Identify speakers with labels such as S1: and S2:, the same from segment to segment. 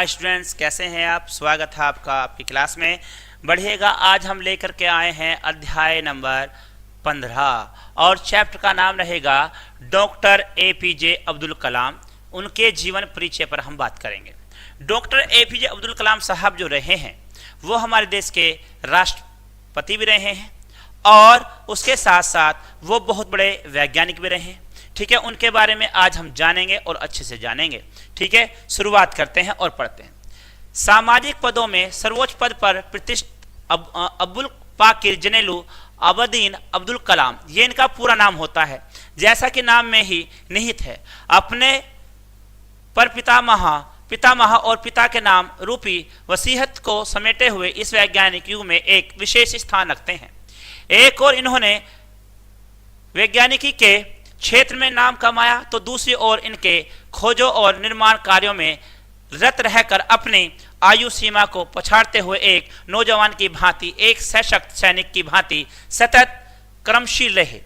S1: Hi students, कैसे हैं आप। स्वागत है आपका आपकी क्लास में। बढ़िएगा, आज हम लेकर के आए हैं अध्याय नंबर 15 और चैप्टर का नाम रहेगा डॉक्टर एपीजे अब्दुल कलाम। उनके जीवन परिचय पर हम बात करेंगे। डॉक्टर एपीजे अब्दुल कलाम साहब जो रहे हैं वो हमारे देश के राष्ट्रपति भी रहे हैं और उसके साथ साथ वो बहुत बड़े वैज्ञानिक भी रहे हैं। ठीक है, उनके बारे में आज हम जानेंगे और अच्छे से जानेंगे। ठीक है, शुरुआत करते हैं और पढ़ते हैं। सामाजिक पदों में सर्वोच्च पद पर प्रतिष्ठित अब्दुल पाकिर जनैलू अबदीन अब्दुल कलाम, ये इनका पूरा नाम होता है, जैसा कि नाम में ही निहित है। अपने पर पितामह और पिता के नाम रूपी वसीयत को समेटे हुए इस वैज्ञानिक युग में एक विशेष स्थान रखते हैं। एक और इन्होंने वैज्ञानिकी के क्षेत्र में नाम कमाया तो दूसरी ओर इनके खोजों और निर्माण कार्यों में रत रहकर अपनी आयु सीमा को पछाड़ते हुए एक नौजवान की भांति, एक सशक्त सैनिक की भांति सतत क्रमशील रहे।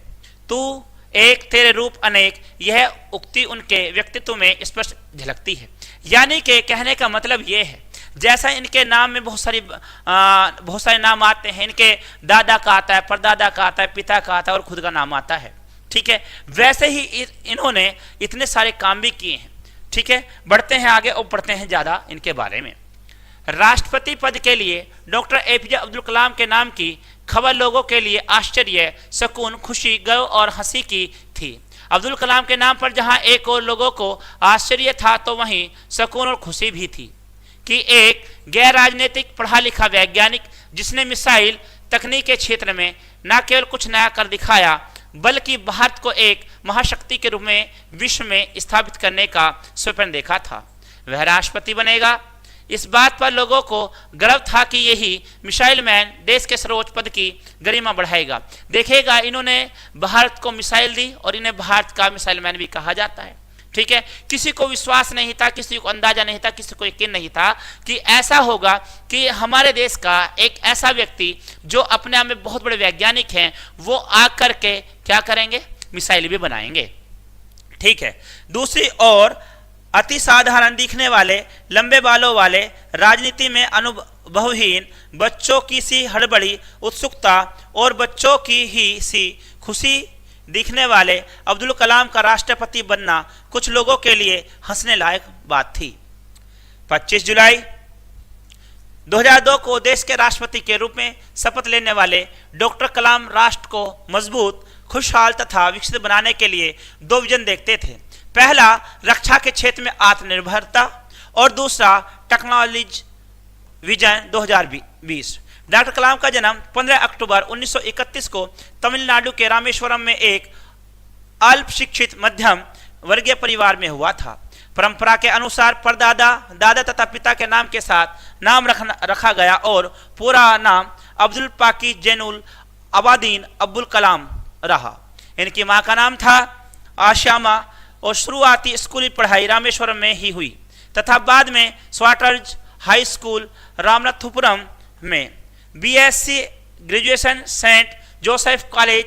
S1: तू एक तेरे रूप अनेक, यह उक्ति उनके व्यक्तित्व में स्पष्ट झलकती है। यानी कि कहने का मतलब यह है, जैसा इनके नाम में बहुत सारे नाम आते हैं, इनके दादा का आता है, परदादा का आता है, पिता का आता है और खुद का नाम आता है। ठीक है, वैसे ही इन्होंने इतने सारे काम भी किए हैं। ठीक है, बढ़ते हैं आगे और पढ़ते हैं ज्यादा इनके बारे में। राष्ट्रपति पद के लिए डॉक्टर एपीजे अब्दुल कलाम के नाम की खबर लोगों के लिए आश्चर्य, सुकून, खुशी, गर्व और हंसी की थी। अब्दुल कलाम के नाम पर जहां एक और लोगों को आश्चर्य था तो वहीं सुकून और खुशी भी थी कि एक गैर राजनीतिक पढ़ा लिखा वैज्ञानिक जिसने मिसाइल तकनीक के क्षेत्र में न केवल कुछ नया कर दिखाया बल्कि भारत को एक महाशक्ति के रूप में विश्व में स्थापित करने का स्वप्न देखा था, वह राष्ट्रपति बनेगा। इस बात पर लोगों को गर्व था कि यही मिसाइल मैन देश के सर्वोच्च पद की गरिमा बढ़ाएगा। देखेगा, इन्होंने भारत को मिसाइल दी और इन्हें भारत का मिसाइल मैन भी कहा जाता है। ठीक है, किसी को विश्वास नहीं था, किसी को अंदाजा नहीं था, किसी को यकीन नहीं था कि ऐसा होगा कि हमारे देश का एक ऐसा व्यक्ति जो अपने आप में बहुत बड़े वैज्ञानिक हैं वो आकर के क्या करेंगे, मिसाइल भी बनाएंगे। ठीक है, दूसरी ओर अति साधारण दिखने वाले, लंबे बालों वाले, राजनीति में अनुभवहीन, बच्चों की सी हड़बड़ी उत्सुकता और बच्चों की ही सी खुशी दिखने वाले अब्दुल कलाम का राष्ट्रपति बनना कुछ लोगों के लिए हंसने लायक बात थी। 25 जुलाई 2002 को देश के राष्ट्रपति के रूप में शपथ लेने वाले डॉक्टर कलाम राष्ट्र को मजबूत, खुशहाल तथा विकसित बनाने के लिए दो विजन देखते थे। पहला, रक्षा के क्षेत्र में आत्मनिर्भरता और दूसरा, टेक्नोलॉजी विजन 2020। डॉक्टर कलाम का जन्म 15 अक्टूबर 1931 को तमिलनाडु के रामेश्वरम में एक अल्प शिक्षित मध्यम वर्गीय परिवार में हुआ था। परंपरा के अनुसार परदादा, दादा तथा पिता के नाम के साथ नाम रखा गया और पूरा नाम अब्दुल पाकिर जनैलू अबदीन अब्दुल कलाम रहा। इनकी मां का नाम था आशामा और शुरुआती स्कूली पढ़ाई रामेश्वरम में ही हुई तथा बाद में स्वाटर्ज हाई स्कूल रामनाथपुरम में BSc graduation Saint Joseph College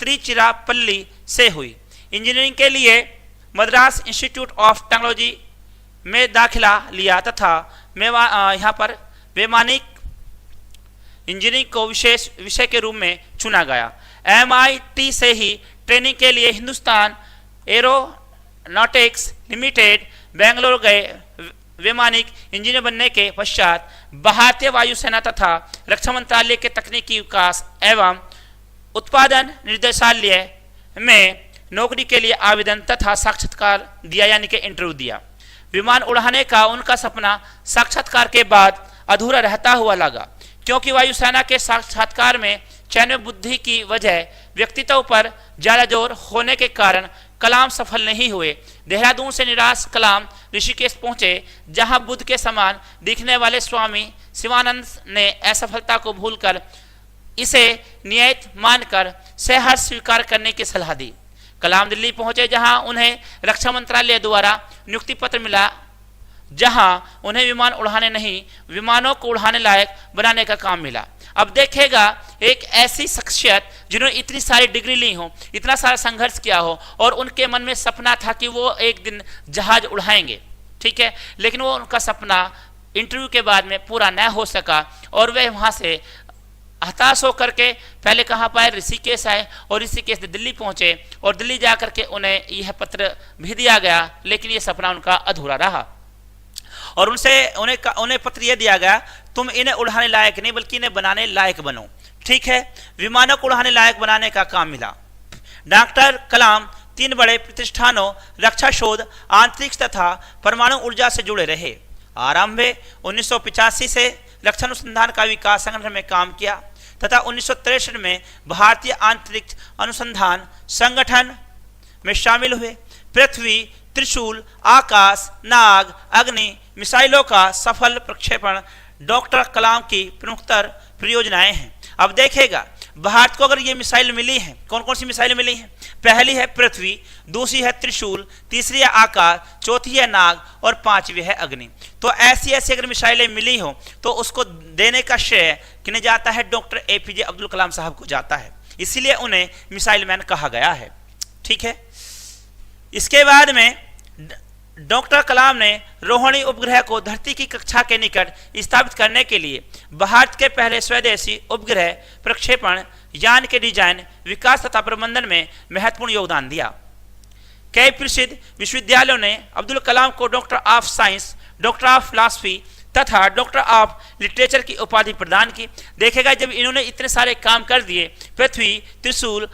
S1: Tiruchirappalli से हुई। इंजीनियरिंग के लिए मद्रास इंस्टीट्यूट ऑफ टेक्नोलॉजी में दाखिला लिया तथा यहाँ पर वैमानिक इंजीनियरिंग को विशेष विषय के रूप में चुना गया। MIT से ही ट्रेनिंग के लिए हिंदुस्तान एरोनॉटिक्स लिमिटेड बेंगलोर गए। वैमानिक इंजीनियर बनने के पश्चात भारतीय वायुसेना तथा रक्षा मंत्रालय के तकनीकी विकास एवं उत्पादन निर्देशालय में नौकरी के लिए आवेदन तथा साक्षात्कार दिया, यानी कि इंटरव्यू दिया। विमान उड़ाने का उनका सपना साक्षात्कार के बाद अधूरा रहता हुआ लगा, क्योंकि वायुसेना के साक्षात्कार में चयन बुद्धि की वजह व्यक्तित्व पर ज्यादा जोर होने के कारण कलाम सफल नहीं हुए। देहरादून से निराश कलाम ऋषिकेश पहुंचे, जहां बुद्ध के समान दिखने वाले स्वामी शिवानंद ने असफलता को भूलकर इसे नियत मानकर सहर्ष स्वीकार करने की सलाह दी। कलाम दिल्ली पहुंचे, जहां उन्हें रक्षा मंत्रालय द्वारा नियुक्ति पत्र मिला, जहां उन्हें विमान उड़ाने नहीं, विमानों को उड़ाने लायक बनाने का काम मिला। अब देखेगा, एक ऐसी शख्सियत जिन्होंने इतनी सारी डिग्री ली हो, इतना सारा संघर्ष किया हो और उनके मन में सपना था कि वो एक दिन जहाज उड़ाएंगे। ठीक है, लेकिन वो उनका सपना इंटरव्यू के बाद में पूरा न हो सका और वे वहां से हताश होकर के पहले कहाँ पाए, ऋषिकेश आए और ऋषिकेश से दिल्ली पहुंचे और दिल्ली जाकर के उन्हें यह पत्र भी दिया गया, लेकिन यह सपना उनका अधूरा रहा और उन्हें पत्र यह दिया गया, तुम इन्हें उड़ाने लायक नहीं बल्कि इन्हें बनाने लायक बनो। ठीक है, विमानों को उड़ाने लायक बनाने का काम मिला। डॉक्टर कलाम 3 बड़े प्रतिष्ठानों रक्षा शोध, अंतरिक्ष तथा परमाणु ऊर्जा से जुड़े रहे। आरंभ में 1985 से रक्षा अनुसंधान का विकास संगठन में काम किया तथा 1963 में भारतीय अंतरिक्ष अनुसंधान संगठन में शामिल हुए। पृथ्वी, त्रिशूल, आकाश, नाग, अग्नि मिसाइलों का सफल प्रक्षेपण डॉक्टर कलाम की प्रमुखतर परियोजनाएं हैं। अब देखेगा भारत को अगर ये मिसाइल मिली है, कौन कौन सी मिसाइल मिली हैं? पहली है पृथ्वी, दूसरी है त्रिशूल, तीसरी है आकाश, चौथी है नाग और 5वीं है अग्नि। तो ऐसी ऐसी अगर मिसाइलें मिली हो तो उसको देने का श्रेय किन्हें जाता है? डॉक्टर एपीजे अब्दुल कलाम साहब को जाता है, इसीलिए उन्हें मिसाइल मैन कहा गया है। ठीक है, इसके बाद में डॉक्टर कलाम ने रोहिणी उपग्रह को धरती की कक्षा के निकट स्थापित करने के लिए भारत के पहले स्वदेशी उपग्रह प्रक्षेपण यान के डिजाइन, विकास तथा प्रबंधन में महत्वपूर्ण योगदान दिया। कई प्रसिद्ध विश्वविद्यालयों ने अब्दुल कलाम को doctor of science, doctor of philosophy तथा डॉक्टर ऑफ लिटरेचर की उपाधि प्रदान की। देखेगा जब इन्होंने इतने सारे काम कर दिए, पृथ्वी, त्रिशूल,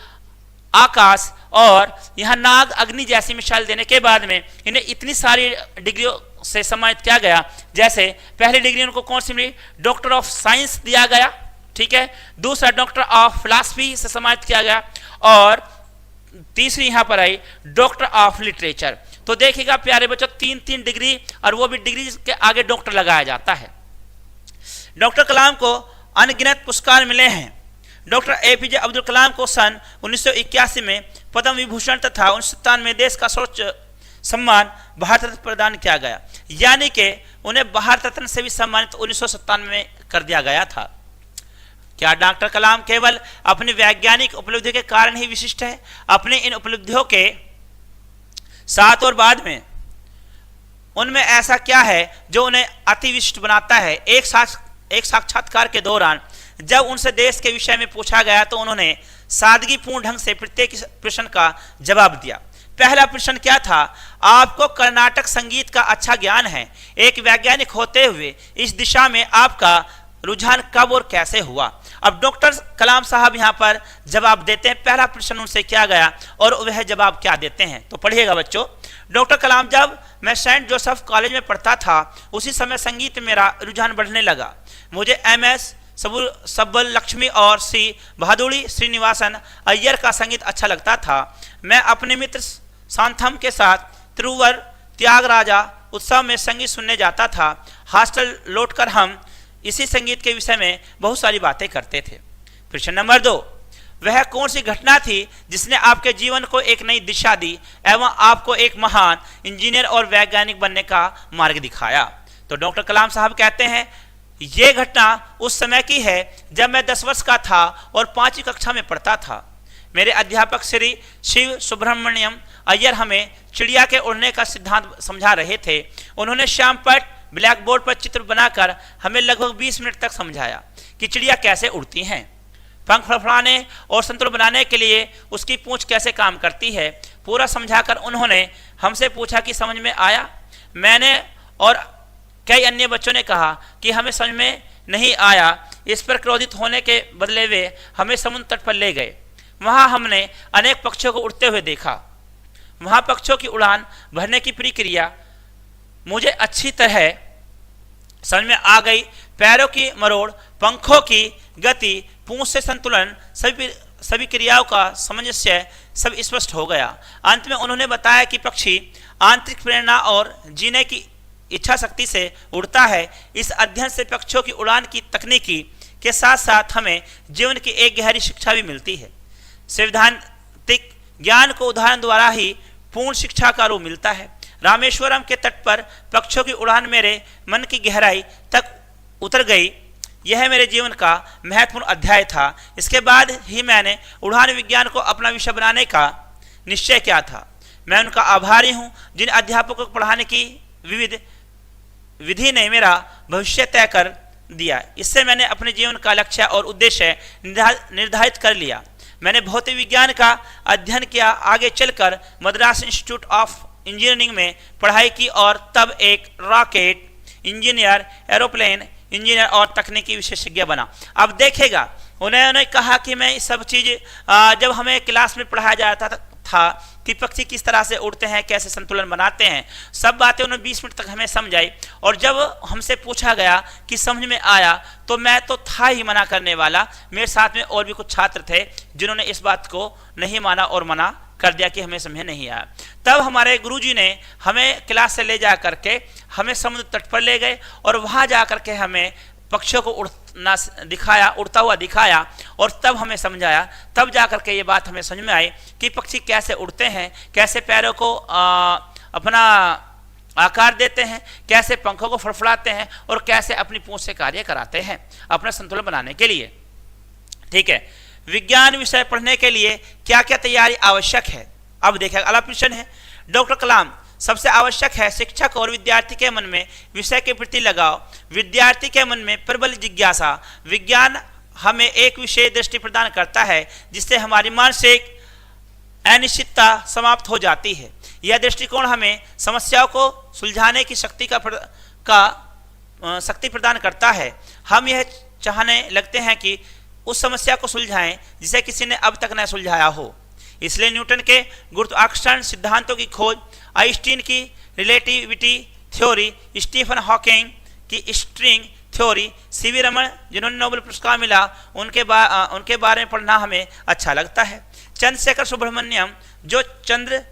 S1: आकाश और यहाँ नाग, अग्नि जैसी मिसाइल देने के बाद में इन्हें इतनी सारी डिग्रियों से सम्मानित किया गया। जैसे पहली डिग्री उनको कौन सी मिली? डॉक्टर ऑफ साइंस दिया गया। ठीक है, दूसरा डॉक्टर ऑफ फिलॉसफी से सम्मानित किया गया और तीसरी यहाँ पर आई डॉक्टर ऑफ लिटरेचर। तो देखिएगा प्यारे बच्चों, 3-3 डिग्री और वो भी डिग्री के आगे डॉक्टर लगाया जाता है। डॉक्टर कलाम को अनगिनत पुरस्कार मिले हैं। डॉक्टर एपीजे अब्दुल कलाम को सन 1981 में पद्म विभूषण तथा 1997 में देश का सर्वोच्च सम्मान भारत रत्न प्रदान किया गया, यानी कि उन्हें भारत रत्न से भी सम्मानित 1997 में कर दिया गया था। क्या डॉक्टर कलाम केवल अपनी वैज्ञानिक उपलब्धि के कारण ही विशिष्ट है? अपने इन उपलब्धियों के साथ और बाद में उनमें ऐसा क्या है जो उन्हें अति विशिष्ट बनाता है? एक साक्षात्कार के दौरान जब उनसे देश के विषय में पूछा गया तो उन्होंने सादगीपूर्ण ढंग से प्रत्येक प्रश्न का जवाब दिया। पहला प्रश्न क्या था? आपको कर्नाटक संगीत का अच्छा ज्ञान है। एक वैज्ञानिक होते हुए इस दिशा में आपका रुझान कब और कैसे हुआ? अब डॉक्टर कलाम साहब यहाँ पर जवाब देते हैं। पहला प्रश्न उनसे किया गया और वह जवाब क्या देते हैं, तो पढ़िएगा बच्चों। डॉक्टर कलाम, जब मैं सेंट जोसेफ कॉलेज में पढ़ता था उसी समय संगीत में मेरा रुझान बढ़ने लगा। मुझे MS सब्बल लक्ष्मी और सी भादुड़ी श्रीनिवासन अय्यर का संगीत अच्छा लगता था। मैं अपने मित्र सांथम के साथ तिरुवर त्यागराजा उत्सव में संगीत सुनने जाता था। हॉस्टल लौटकर हम इसी संगीत के विषय में बहुत सारी बातें करते थे। प्रश्न नंबर 2, वह कौन सी घटना थी जिसने आपके जीवन को एक नई दिशा दी एवं आपको एक महान इंजीनियर और वैज्ञानिक बनने का मार्ग दिखाया? तो डॉक्टर कलाम साहब कहते हैं, ये घटना उस समय की है जब मैं 10 वर्ष का था और 5वीं कक्षा में पढ़ता था। मेरे अध्यापक श्री शिव सुब्रमण्यम अय्यर हमें चिड़िया के उड़ने का सिद्धांत समझा रहे थे। उन्होंने शाम पर ब्लैक बोर्ड पर चित्र बनाकर हमें लगभग 20 मिनट तक समझाया कि चिड़िया कैसे उड़ती हैं, पंख फड़फड़ाने और संतुलन बनाने के लिए उसकी पूंछ कैसे काम करती है। पूरा समझाकर उन्होंने हमसे पूछा कि समझ में आया? मैंने और कई अन्य बच्चों ने कहा कि हमें समझ में नहीं आया। इस पर क्रोधित होने के बदले वे हमें समुद्र तट पर ले गए। वहां हमने अनेक पक्षियों को उड़ते हुए देखा। वहां पक्षियों की उड़ान भरने की प्रक्रिया मुझे अच्छी तरह समझ में आ गई। पैरों की मरोड़, पंखों की गति, पूंछ से संतुलन, सभी क्रियाओं का सामंजस्य सब स्पष्ट हो गया। अंत में उन्होंने बताया कि पक्षी आंतरिक प्रेरणा और जीने की इच्छा शक्ति से उड़ता है। इस अध्ययन से पक्षियों की उड़ान की तकनीकी के साथ साथ हमें जीवन की एक गहरी शिक्षा भी मिलती है। सैद्धांतिक ज्ञान को उदाहरण द्वारा ही पूर्ण शिक्षा का रूप मिलता है। रामेश्वरम के तट पर पक्षियों की उड़ान मेरे मन की गहराई तक उतर गई। यह मेरे जीवन का महत्वपूर्ण अध्याय था। इसके बाद ही मैंने उड़ान विज्ञान को अपना विषय बनाने का निश्चय किया था। मैं उनका आभारी हूँ जिन अध्यापकों को पढ़ाने की विविध विधि ने मेरा भविष्य तय कर दिया। इससे मैंने अपने जीवन का लक्ष्य और उद्देश्य निर्धारित कर लिया। मैंने भौतिक विज्ञान का अध्ययन किया, आगे चलकर मद्रास इंस्टीट्यूट ऑफ इंजीनियरिंग में पढ़ाई की और तब एक रॉकेट इंजीनियर, एरोप्लेन इंजीनियर और तकनीकी विशेषज्ञ बना। अब देखेगा, उन्होंने कहा कि मैं सब चीज जब हमें क्लास में पढ़ाया जाता था कि पक्षी किस तरह से उड़ते हैं, कैसे संतुलन बनाते हैं, सब बातें उन्होंने 20 मिनट तक हमें समझाई। और जब हमसे पूछा गया कि समझ में आया, तो मैं तो था ही मना करने वाला। मेरे साथ में और भी कुछ छात्र थे जिन्होंने इस बात को नहीं माना और मना कर दिया कि हमें समझ नहीं आया। तब हमारे गुरुजी ने हमें क्लास से ले जा करके हमें समुद्र तट पर ले गए और वहां जा करके हमें पक्षियों को उड़ना दिखाया, उड़ता हुआ दिखाया, और तब हमें समझाया। तब जाकर के ये बात हमें समझ में आई कि पक्षी कैसे उड़ते हैं, कैसे पैरों को अपना आकार देते हैं, कैसे पंखों को फड़फड़ाते हैं और कैसे अपनी पूंछ से कार्य कराते हैं अपना संतुलन बनाने के लिए। ठीक है, विज्ञान विषय पढ़ने के लिए क्या क्या तैयारी आवश्यक है। अब देखिए अगला प्रश्न है, डॉक्टर कलाम, सबसे आवश्यक है शिक्षक और विद्यार्थी के मन में विषय के प्रति लगाव, विद्यार्थी के मन में प्रबल जिज्ञासा। विज्ञान हमें एक विषय दृष्टि प्रदान करता है जिससे हमारी मानसिक अनिश्चितता समाप्त हो जाती है। यह दृष्टिकोण हमें समस्याओं को सुलझाने की शक्ति शक्ति प्रदान करता है। हम यह चाहने लगते हैं कि उस समस्या को सुलझाएं जिसे किसी ने अब तक न सुलझाया हो। इसलिए न्यूटन के गुरुत्वाकर्षण सिद्धांतों की खोज, आइंस्टीन की रिलेटिविटी थ्योरी, स्टीफन हॉकिंग की स्ट्रिंग थ्योरी, सीवी रमन जिन्होंने नोबेल पुरस्कार मिला, उनके बारे में पढ़ना हमें अच्छा लगता है। चंद्रशेखर सुब्रमण्यम जो चंद्र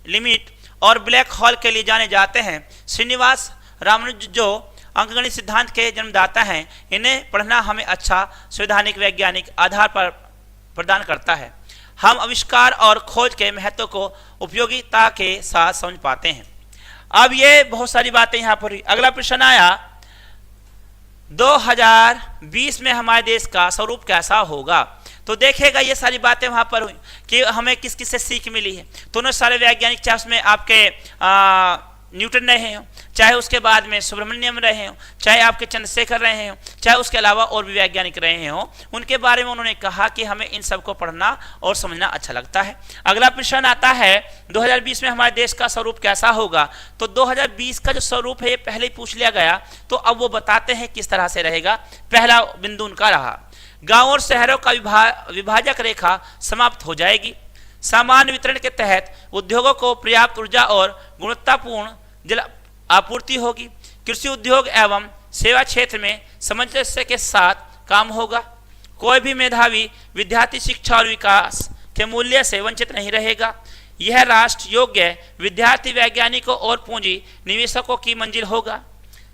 S1: लिमिट और ब्लैक होल के लिए जाने जाते हैं, श्रीनिवास रामानुजन जो अंकगणित सिद्धांत के जन्मदाता हैं, इन्हें पढ़ना हमें अच्छा संवैधानिक वैज्ञानिक आधार पर प्रदान करता है। हम आविष्कार और खोज के महत्व को उपयोगिता के साथ समझ पाते हैं। अब ये बहुत सारी बातें यहाँ पर। अगला प्रश्न आया, 2020 में हमारे देश का स्वरूप कैसा होगा। तो देखेगा ये सारी बातें वहां पर हुई कि हमें किस किस से सीख मिली है। दोनों सारे वैज्ञानिक, चाहे उसमें आपके न्यूटन रहे हों, चाहे उसके बाद में सुब्रमण्यम रहे हों, चाहे आपके चंद्रशेखर रहे हों, चाहे उसके अलावा और भी वैज्ञानिक रहे हों, उनके बारे में उन्होंने कहा कि हमें इन सब को पढ़ना और समझना अच्छा लगता है। अगला प्रश्न आता है, 2020 में हमारे देश का स्वरूप कैसा होगा। तो 2020 का जो स्वरूप है ये पहले ही पूछ लिया गया, तो अब वो बताते हैं किस तरह से रहेगा। पहला बिंदु उनका रहा, गाँव और शहरों का विभाजक रेखा समाप्त हो जाएगी। सामान्य वितरण के तहत उद्योगों को पर्याप्त ऊर्जा और गुणवत्तापूर्ण जल आपूर्ति होगी। कृषि उद्योग एवं सेवा क्षेत्र में सामंजस्य के साथ काम होगा। कोई भी मेधावी विद्यार्थी शिक्षा और विकास के मूल्य से वंचित नहीं रहेगा। यह राष्ट्र योग्य विद्यार्थी, वैज्ञानिकों और पूंजी निवेशकों की मंजिल होगा।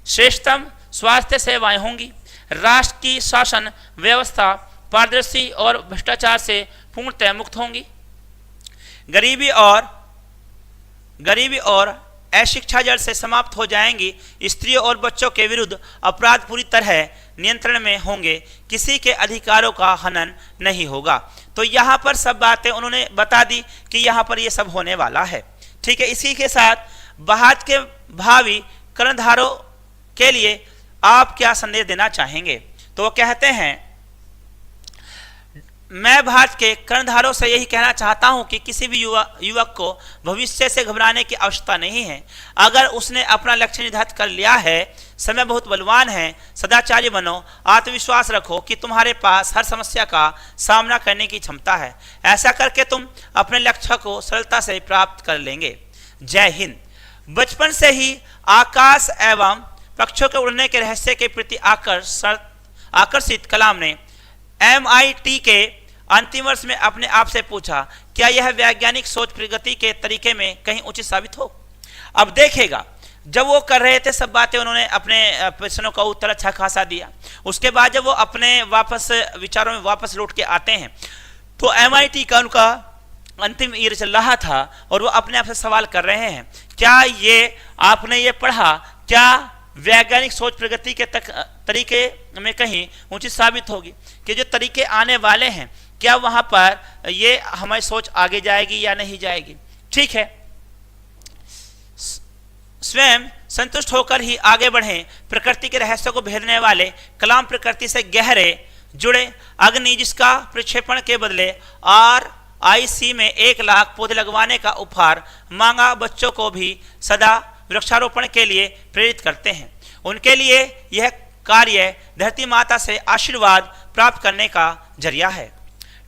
S1: श्रेष्ठतम स्वास्थ्य सेवाएं होंगी। राष्ट्र की शासन व्यवस्था पारदर्शी और भ्रष्टाचार से पूर्णतः मुक्त होंगी। गरीबी और अशिक्षा जड़ से समाप्त हो जाएंगी। स्त्रियों और बच्चों के विरुद्ध अपराध पूरी तरह नियंत्रण में होंगे। किसी के अधिकारों का हनन नहीं होगा। तो यहाँ पर सब बातें उन्होंने बता दी कि यहाँ पर ये सब होने वाला है। ठीक है, इसी के साथ भारत के भावी कर्णधारों के लिए आप क्या संदेश देना चाहेंगे। तो वो कहते हैं, मैं भारत के कर्णधारों से यही कहना चाहता हूं कि किसी भी युवक को भविष्य से घबराने की आवश्यकता नहीं है। अगर उसने अपना लक्ष्य निर्धारित कर लिया है, समय बहुत बलवान है, सदाचारी बनो, आत्मविश्वास रखो कि तुम्हारे पास हर समस्या का सामना करने की क्षमता है। ऐसा करके तुम अपने लक्ष्य को सरलता से प्राप्त कर लेंगे। जय हिंद। बचपन से ही आकाश एवं पक्षियों के उड़ने के रहस्य के प्रति आकर्षित कलाम ने MIT के अंतिम वर्ष में अपने आप से पूछा, क्या यह वैज्ञानिक सोच प्रगति के तरीके में कहीं उचित साबित हो। अब देखेगा, जब वो कर रहे थे सब बातें, उन्होंने अपने प्रश्नों का उत्तर अच्छा खासा दिया। उसके बाद जब वो अपने विचारों में वापस लौट के आते हैं, तो MIT का उनका अंतिम ईयर चल रहा था और वो अपने आप से सवाल कर रहे हैं, क्या ये आपने ये पढ़ा, क्या वैज्ञानिक सोच प्रगति के तरीके में कहीं उचित साबित होगी कि जो तरीके आने वाले हैं, क्या वहां पर ये हमारी सोच आगे जाएगी या नहीं जाएगी। ठीक है, स्वयं संतुष्ट होकर ही आगे बढ़ें। प्रकृति के रहस्यों को भेदने वाले कलाम प्रकृति से गहरे जुड़े अग्नि, जिसका प्रक्षेपण के बदले RIC में 1 लाख पौधे लगवाने का उपहार मांगा, बच्चों को भी सदा वृक्षारोपण के लिए प्रेरित करते हैं। उनके लिए यह कार्य धरती माता से आशीर्वाद प्राप्त करने का जरिया है।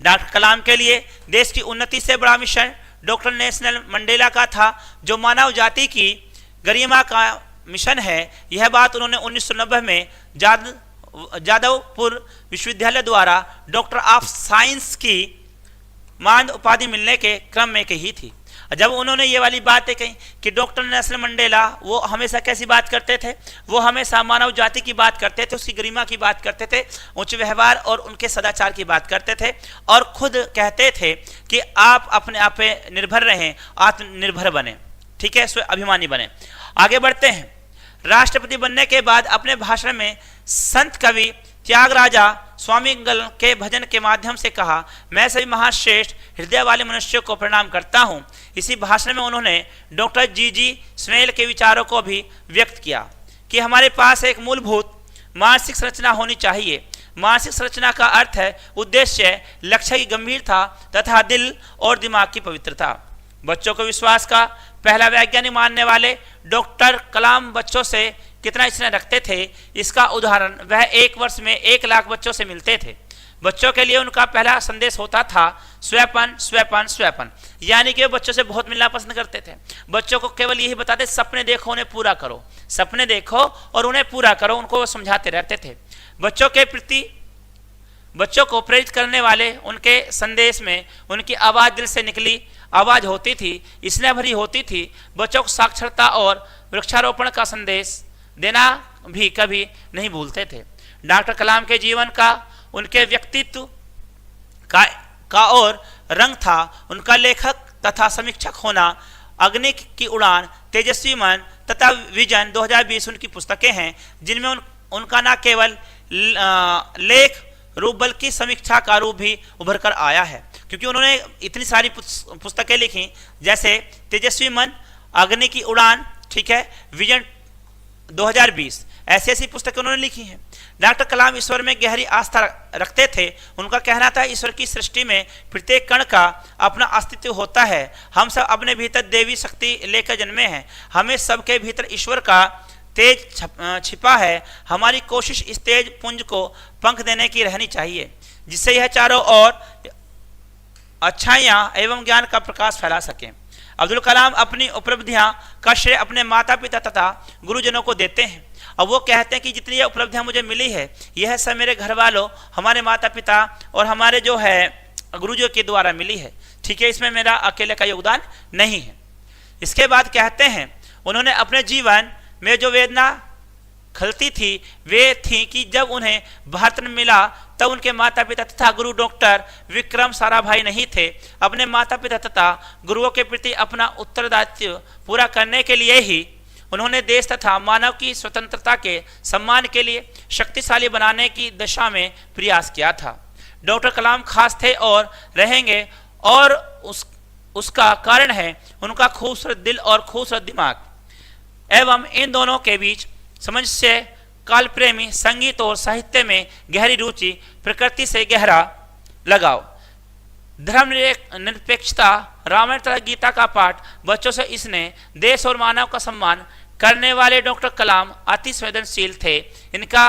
S1: डॉक्टर कलाम के लिए देश की उन्नति से बड़ा मिशन डॉक्टर नेल्सन मंडेला का था, जो मानव जाति की गरिमा का मिशन है। यह बात उन्होंने 1990 में जादवपुर विश्वविद्यालय द्वारा डॉक्टर ऑफ साइंस की मान उपाधि मिलने के क्रम में कही थी। जब उन्होंने ये वाली बातें कही कि डॉक्टर नेल्सन मंडेला वो हमेशा कैसी बात करते थे, वो हमेशा मानव जाति की बात करते थे, उसकी गरिमा की बात करते थे, उच्च व्यवहार और उनके सदाचार की बात करते थे, और खुद कहते थे कि आप अपने आप पे निर्भर रहें, आत्मनिर्भर बने, ठीक है, स्व अभिमानी बने। आगे बढ़ते हैं। राष्ट्रपति बनने के बाद अपने भाषण में संत कवि त्यागराजा स्वामीगल के भजन के माध्यम से कहा, मैं सभी महाश्रेष्ठ हृदय वाले मनुष्यों को प्रणाम करता हूं। इसी भाषण में उन्होंने डॉक्टर जी स्मेल के विचारों को भी व्यक्त किया कि हमारे पास एक मूलभूत मानसिक संरचना होनी चाहिए। मानसिक संरचना का अर्थ है उद्देश्य, लक्ष्य की गंभीरता तथा दिल और दिमाग की पवित्रता। बच्चों को विश्वास का पहला वैज्ञानिक मानने वाले डॉक्टर कलाम बच्चों से कितना स्नेह रखते थे, इसका उदाहरण वह 1 वर्ष में 1 लाख बच्चों से मिलते थे। बच्चों के लिए उनका पहला संदेश होता था स्वैपन स्वैपन स्वैपन, यानी कि बच्चों से बहुत मिलना पसंद करते थे। बच्चों को केवल यही बताते, सपने देखो उन्हें पूरा करो, सपने देखो और उन्हें पूरा करो, उनको वो समझाते रहते थे। बच्चों के प्रति बच्चों को प्रेरित करने वाले उनके संदेश में उनकी आवाज दिल से निकली आवाज होती थी, स्नेह भरी होती थी। बच्चों को साक्षरता और वृक्षारोपण का संदेश देना भी कभी नहीं भूलते थे। डॉक्टर कलाम के जीवन का उनके व्यक्तित्व का और रंग था उनका लेखक तथा समीक्षक होना। अग्नि की उड़ान, तेजस्वी मन तथा विजन 2020 उनकी पुस्तकें हैं, जिनमें उनका न केवल लेख रूप बल्कि समीक्षा का रूप भी उभर कर आया है, क्योंकि उन्होंने इतनी सारी पुस्तकें लिखी, जैसे तेजस्वी मन, अग्नि की उड़ान, ठीक है, विजन 2020, ऐसी ऐसी पुस्तकें उन्होंने लिखी हैं। डॉक्टर कलाम ईश्वर में गहरी आस्था रखते थे। उनका कहना था, ईश्वर की सृष्टि में प्रत्येक कण का अपना अस्तित्व होता है। हम सब अपने भीतर देवी शक्ति लेकर जन्मे हैं। हमें सबके भीतर ईश्वर का तेज छिपा है। हमारी कोशिश इस तेज पुंज को पंख देने की रहनी चाहिए, जिससे यह चारों ओर अच्छाइयाँ एवं ज्ञान का प्रकाश फैला सकें। अब्दुल कलाम अपनी उपलब्धियां का श्रेय अपने माता पिता तथा गुरुजनों को देते हैं, और वो कहते हैं कि जितनी ये उपलब्धियां मुझे मिली है, यह सब मेरे घर वालों, हमारे माता पिता और हमारे जो है गुरुजों के द्वारा मिली है, ठीक है, इसमें मेरा अकेले का योगदान नहीं है। इसके बाद कहते हैं, उन्होंने अपने जीवन में जो वेदना खलती थी वे थी कि जब उन्हें भारत में मिला तब उनके माता पिता तथा गुरु डॉक्टर विक्रम साराभाई नहीं थे। अपने माता पिता तथा गुरुओं के प्रति अपना उत्तरदायित्व पूरा करने के लिए ही उन्होंने देश तथा मानव की स्वतंत्रता के सम्मान के लिए शक्तिशाली बनाने की दिशा में प्रयास किया था। डॉक्टर कलाम खास थे और रहेंगे, और उसका कारण है उनका खूबसूरत दिल और खूबसूरत दिमाग एवं इन दोनों के बीच समझ से काल प्रेमी, संगीत और साहित्य में गहरी रुचि, प्रकृति से गहरा लगाव, धर्म निरपेक्षता, रामायण तथा गीता का पाठ बच्चों से इसने देश और मानव का सम्मान करने वाले डॉक्टर कलाम अति संवेदनशील थे। इनका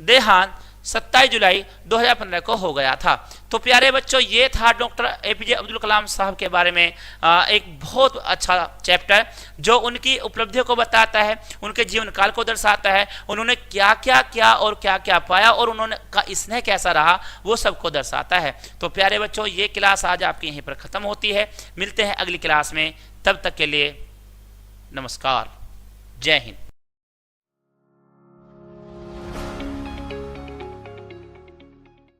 S1: देहांत 27 जुलाई 2015 को हो गया था। तो प्यारे बच्चों, ये था डॉक्टर APJ अब्दुल कलाम साहब के बारे में एक बहुत अच्छा चैप्टर, जो उनकी उपलब्धियों को बताता है, उनके जीवन काल को दर्शाता है, उन्होंने क्या क्या किया और क्या क्या पाया और उन्होंने का स्नेह कैसा रहा, वो सबको दर्शाता है। तो प्यारे बच्चों, ये क्लास आज आपकी यहीं पर खत्म होती है। मिलते हैं अगली क्लास में, तब तक के लिए नमस्कार, जय हिंद।